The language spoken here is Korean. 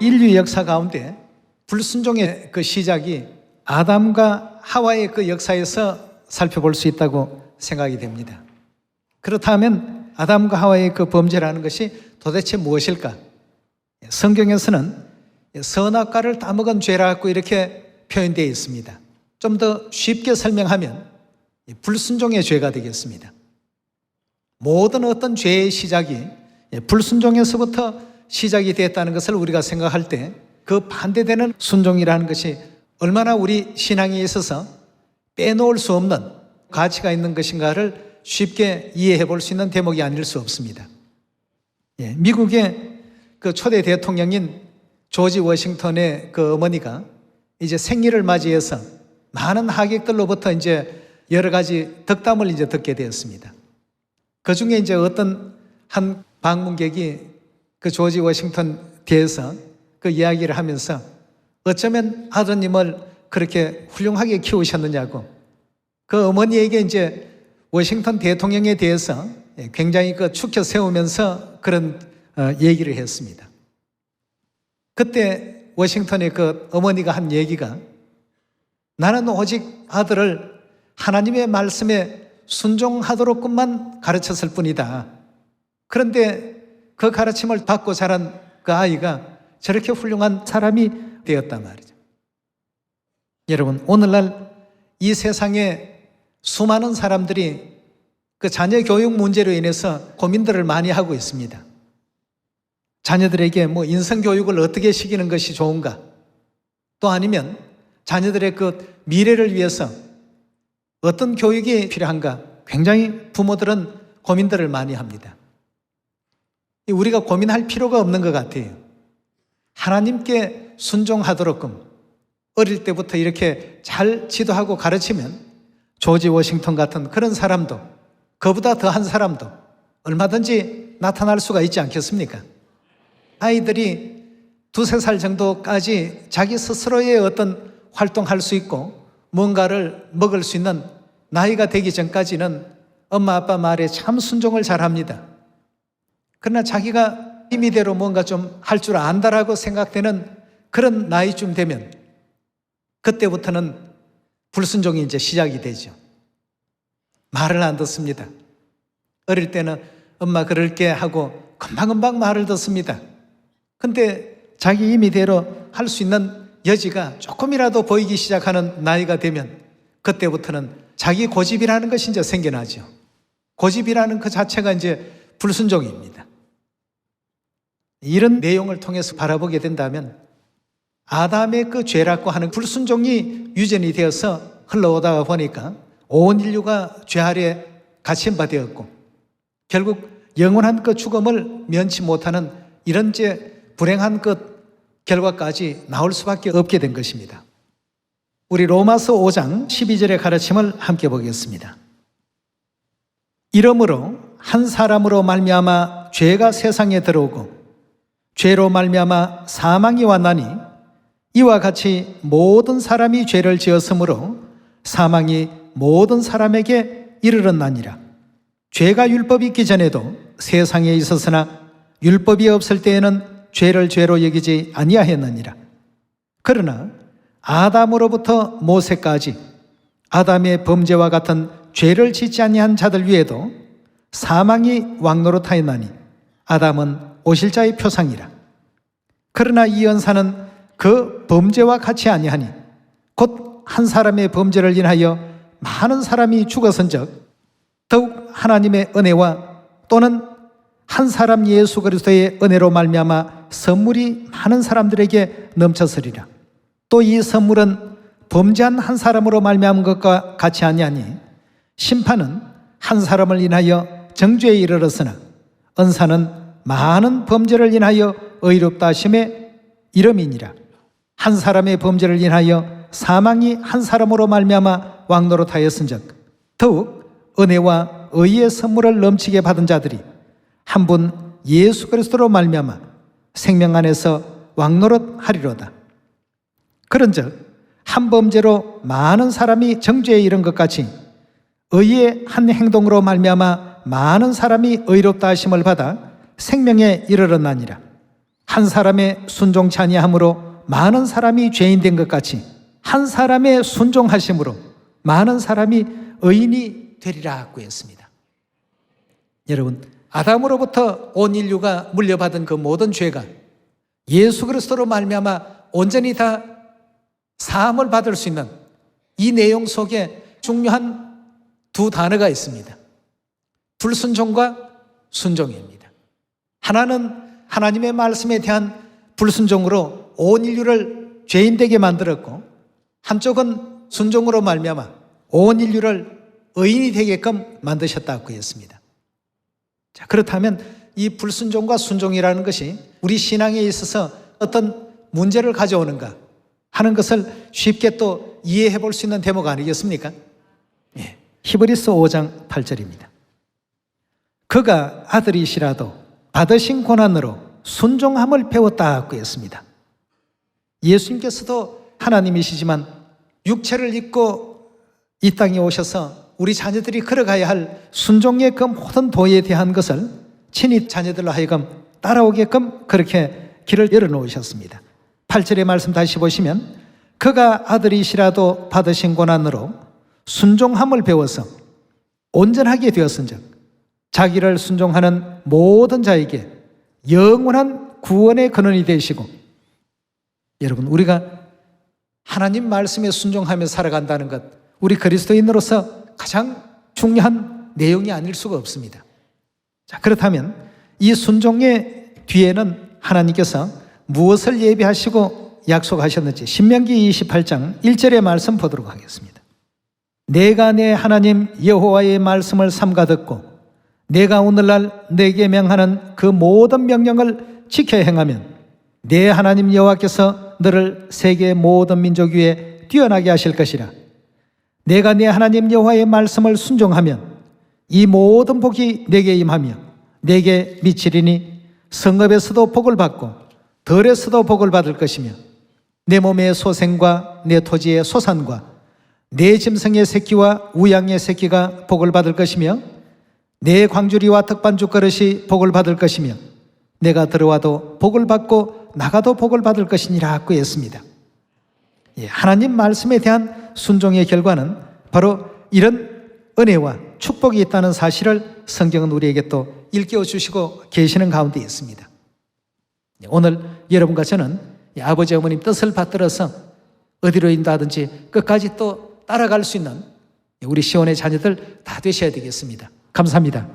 인류 역사 가운데 불순종의 그 시작이 아담과 하와의 그 역사에서 살펴볼 수 있다고 생각이 됩니다. 그렇다면 아담과 하와의 그 범죄라는 것이 도대체 무엇일까? 성경에서는 선악과를 따먹은 죄라고 이렇게 표현되어 있습니다. 좀 더 쉽게 설명하면 불순종의 죄가 되겠습니다. 모든 어떤 죄의 시작이 불순종에서부터 시작이 됐다는 것을 우리가 생각할 때 그 반대되는 순종이라는 것이 얼마나 우리 신앙에 있어서 빼놓을 수 없는 가치가 있는 것인가를 쉽게 이해해 볼 수 있는 대목이 아닐 수 없습니다. 미국의 그 초대 대통령인 조지 워싱턴의 그 어머니가 이제 생일을 맞이해서 많은 하객들로부터 이제 여러 가지 덕담을 이제 듣게 되었습니다. 그 중에 이제 어떤 한 방문객이 그 조지 워싱턴 뒤에서 그 이야기를 하면서 어쩌면 아드님을 그렇게 훌륭하게 키우셨느냐고 그 어머니에게 이제 워싱턴 대통령에 대해서 굉장히 그 축켜 세우면서 그런 얘기를 했습니다. 그때 워싱턴의 그 어머니가 한 얘기가 나는 오직 아들을 하나님의 말씀에 순종하도록만 가르쳤을 뿐이다. 그런데 그 가르침을 받고 자란 그 아이가 저렇게 훌륭한 사람이 되었단 말이죠. 여러분, 오늘날 이 세상에 수많은 사람들이 그 자녀 교육 문제로 인해서 고민들을 많이 하고 있습니다. 자녀들에게 뭐 인성 교육을 어떻게 시키는 것이 좋은가? 또 아니면 자녀들의 그 미래를 위해서 어떤 교육이 필요한가? 굉장히 부모들은 고민들을 많이 합니다. 우리가 고민할 필요가 없는 것 같아요. 하나님께 순종하도록끔 어릴 때부터 이렇게 잘 지도하고 가르치면 조지 워싱턴 같은 그런 사람도 그보다 더한 사람도 얼마든지 나타날 수가 있지 않겠습니까? 아이들이 2-3살 정도까지 자기 스스로의 어떤 활동할 수 있고 뭔가를 먹을 수 있는 나이가 되기 전까지는 엄마 아빠 말에 참 순종을 잘합니다. 그러나 자기가 임의대로 뭔가 좀 할 줄 안다라고 생각되는 그런 나이쯤 되면 그때부터는 불순종이 이제 시작이 되죠. 말을 안 듣습니다. 어릴 때는 엄마 그럴게 하고 금방금방 말을 듣습니다. 근데 자기 임의대로 할 수 있는 여지가 조금이라도 보이기 시작하는 나이가 되면 그때부터는 자기 고집이라는 것이 이제 생겨나죠. 고집이라는 그 자체가 이제 불순종입니다. 이런 내용을 통해서 바라보게 된다면 아담의 그 죄라고 하는 불순종이 유전이 되어서 흘러오다 보니까 온 인류가 죄 아래 갇힌 바 되었고 결국 영원한 그 죽음을 면치 못하는 이런 불행한 그 결과까지 나올 수밖에 없게 된 것입니다. 우리 로마서 5장 12절의 가르침을 함께 보겠습니다. 이러므로 한 사람으로 말미암아 죄가 세상에 들어오고 죄로 말미암아 사망이 왔나니 이와 같이 모든 사람이 죄를 지었으므로 사망이 모든 사람에게 이르렀나니라. 죄가 율법이 있기 전에도 세상에 있었으나 율법이 없을 때에는 죄를 죄로 여기지 아니하였느니라. 그러나 아담으로부터 모세까지 아담의 범죄와 같은 죄를 짓지 아니한 자들 위에도 사망이 왕노릇하였나니 아담은 오실자의 표상이라. 그러나 이 연사는 그 범죄와 같이 아니하니 곧 한 사람의 범죄를 인하여 많은 사람이 죽었은즉 더욱 하나님의 은혜와 또는 한 사람 예수 그리스도의 은혜로 말미암아 선물이 많은 사람들에게 넘쳤으리라. 또 이 선물은 범죄한 한 사람으로 말미암은 것과 같이 아니하니 심판은 한 사람을 인하여 정죄에 이르렀으나 은사는 많은 범죄를 인하여 의롭다 하심에 이름이니라. 한 사람의 범죄를 인하여 사망이 한 사람으로 말미암아 왕노릇하였은즉 더욱 은혜와 의의 선물을 넘치게 받은 자들이 한 분 예수 그리스도로 말미암아 생명 안에서 왕노릇하리로다. 그런즉 한 범죄로 많은 사람이 정죄에 이른 것 같이 의의 한 행동으로 말미암아 많은 사람이 의롭다 하심을 받아 생명에 이르렀나니라. 한 사람의 순종치 아니함으로 많은 사람이 죄인 된 것 같이 한 사람의 순종하심으로 많은 사람이 의인이 되리라고 했습니다. 여러분, 아담으로부터 온 인류가 물려받은 그 모든 죄가 예수 그리스도로 말미암아 온전히 다 사함을 받을 수 있는 이 내용 속에 중요한 두 단어가 있습니다. 불순종과 순종입니다. 하나는 하나님의 말씀에 대한 불순종으로 온 인류를 죄인되게 만들었고, 한쪽은 순종으로 말미암아 온 인류를 의인이 되게끔 만드셨다고 했습니다. 자, 그렇다면 이 불순종과 순종이라는 것이 우리 신앙에 있어서 어떤 문제를 가져오는가 하는 것을 쉽게 또 이해해 볼 수 있는 대목 아니겠습니까? 예. 히브리서 5장 8절입니다. 그가 아들이시라도 받으신 고난으로 순종함을 배웠다고 했습니다. 예수님께서도 하나님이시지만 육체를 입고 이 땅에 오셔서 우리 자녀들이 걸어가야 할 순종의 그 모든 도에 대한 것을 친히 자녀들로 하여금 따라오게끔 그렇게 길을 열어놓으셨습니다. 8절의 말씀 다시 보시면 그가 아들이시라도 받으신 고난으로 순종함을 배워서 온전하게 되었은즉 자기를 순종하는 모든 자에게 영원한 구원의 근원이 되시고, 여러분, 우리가 하나님 말씀에 순종하며 살아간다는 것, 우리 그리스도인으로서 가장 중요한 내용이 아닐 수가 없습니다. 자, 그렇다면 이 순종의 뒤에는 하나님께서 무엇을 예비하시고 약속하셨는지 신명기 28장 1절의 말씀 보도록 하겠습니다. 내가 내 하나님 여호와의 말씀을 삼가 듣고 내가 오늘날 내게 명하는 그 모든 명령을 지켜 행하면 내 하나님 여호와께서 너를 세계 모든 민족 위에 뛰어나게 하실 것이라. 내가 내 하나님 여호와의 말씀을 순종하면 이 모든 복이 내게 임하며 내게 미치리니 성읍에서도 복을 받고 들에서도 복을 받을 것이며 내 몸의 소생과 내 토지의 소산과 내 짐승의 새끼와 우양의 새끼가 복을 받을 것이며 내 광주리와 특반죽 그릇이 복을 받을 것이며 내가 들어와도 복을 받고 나가도 복을 받을 것이니라고 했습니다. 하나님 말씀에 대한 순종의 결과는 바로 이런 은혜와 축복이 있다는 사실을 성경은 우리에게 또 일깨워 주시고 계시는 가운데 있습니다. 오늘 여러분과 저는 아버지 어머님 뜻을 받들어서 어디로 인도하든지 끝까지 또 따라갈 수 있는 우리 시온의 자녀들 다 되셔야 되겠습니다. 감사합니다.